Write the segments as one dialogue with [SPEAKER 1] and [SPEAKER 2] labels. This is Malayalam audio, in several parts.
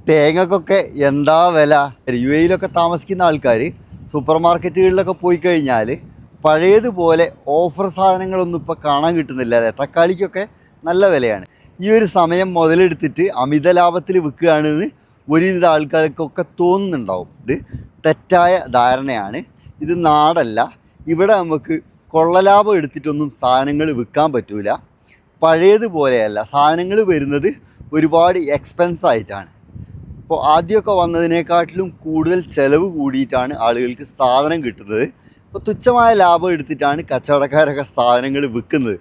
[SPEAKER 1] തേങ്ങക്കൊക്കെ എന്താ വില. UAE താമസിക്കുന്ന ആൾക്കാർ സൂപ്പർ മാർക്കറ്റുകളിലൊക്കെ പോയി കഴിഞ്ഞാൽ പഴയതുപോലെ ഓഫർ സാധനങ്ങളൊന്നും ഇപ്പോൾ കാണാൻ കിട്ടുന്നില്ല അല്ലേ. തക്കാളിക്കൊക്കെ നല്ല വിലയാണ്. ഈ ഒരു സമയം മുതലെടുത്തിട്ട് അമിത ലാഭത്തിൽ വിൽക്കുകയാണെന്ന് ഒരുവിധ ആൾക്കാർക്കൊക്കെ തോന്നുന്നുണ്ടാവും. ഇത് തെറ്റായ ധാരണയാണ്. ഇത് നാടല്ല. ഇവിടെ നമുക്ക് കൊള്ളലാഭം എടുത്തിട്ടൊന്നും സാധനങ്ങൾ വിൽക്കാൻ പറ്റൂല. പഴയതുപോലെയല്ല, സാധനങ്ങൾ വരുന്നത് ഒരുപാട് എക്സ്പെൻസ് ആയിട്ടാണ്. ഇപ്പോൾ ആദ്യമൊക്കെ വന്നതിനേക്കാട്ടിലും കൂടുതൽ ചിലവ് കൂടിയിട്ടാണ് ആളുകൾക്ക് സാധനം കിട്ടുന്നത്. ഇപ്പോൾ തുച്ഛമായ ലാഭം എടുത്തിട്ടാണ് കച്ചവടക്കാരൊക്കെ സാധനങ്ങൾ വിൽക്കുന്നത്.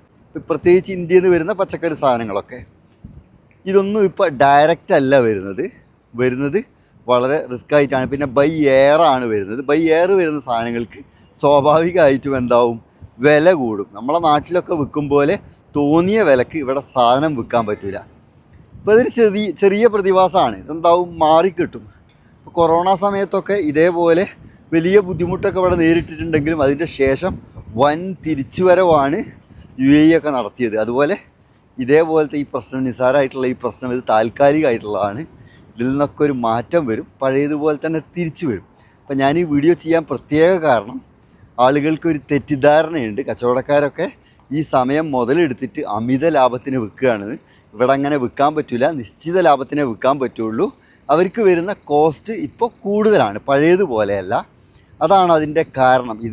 [SPEAKER 1] പ്രത്യേകിച്ച് ഇന്ത്യയിൽ നിന്ന് വരുന്ന പച്ചക്കറി സാധനങ്ങളൊക്കെ. ഇതൊന്നും ഇപ്പോൾ ഡയറക്റ്റ് അല്ല വരുന്നത് വളരെ റിസ്ക് ആയിട്ടാണ്. പിന്നെ ബൈ എയറാണ് വരുന്നത്. ബൈ എയർ വരുന്ന സാധനങ്ങൾക്ക് സ്വാഭാവികമായിട്ടും എന്താവും, വില കൂടും. നമ്മളെ നാട്ടിലൊക്കെ വിൽക്കും പോലെ തോന്നിയ വിലക്ക് ഇവിടെ സാധനം വിൽക്കാൻ പറ്റില്ല. ഇപ്പോൾ ഇതൊരു ചെറിയ പ്രതിഭാസമാണ്. ഇതെന്താവും, മാറിക്കിട്ടും. ഇപ്പോൾ കൊറോണ സമയത്തൊക്കെ ഇതേപോലെ വലിയ ബുദ്ധിമുട്ടൊക്കെ ഇവിടെ നേരിട്ടിട്ടുണ്ടെങ്കിലും അതിൻ്റെ ശേഷം വൻ തിരിച്ചുവരവാണ് UAE ഒക്കെ നടത്തിയത്. അതുപോലെ ഇതേപോലത്തെ ഈ പ്രശ്നം, നിസ്സാരമായിട്ടുള്ള ഈ പ്രശ്നം, ഇത് താൽക്കാലികമായിട്ടുള്ളതാണ്. ഇതിൽ നിന്നൊക്കെ ഒരു മാറ്റം വരും, പഴയതുപോലെ തന്നെ തിരിച്ചു വരും. അപ്പം ഞാൻ ഈ വീഡിയോ ചെയ്യാൻ പ്രത്യേക കാരണം, ആളുകൾക്കൊരു തെറ്റിദ്ധാരണയുണ്ട്, കച്ചവടക്കാരൊക്കെ ഈ സമയം മുതലെടുത്തിട്ട് അമിത ലാഭത്തിന് വിൽക്കുകയാണെന്ന്. ഇവിടെ അങ്ങനെ വിൽക്കാൻ പറ്റില്ല, നിശ്ചിത ലാഭത്തിനേ വിൽക്കാൻ പറ്റുള്ളൂ. അവർക്ക് വരുന്ന കോസ്റ്റ് ഇപ്പോൾ കൂടുതലാണ്, പഴയതുപോലെയല്ല. അതാണ് അതിൻ്റെ കാരണം.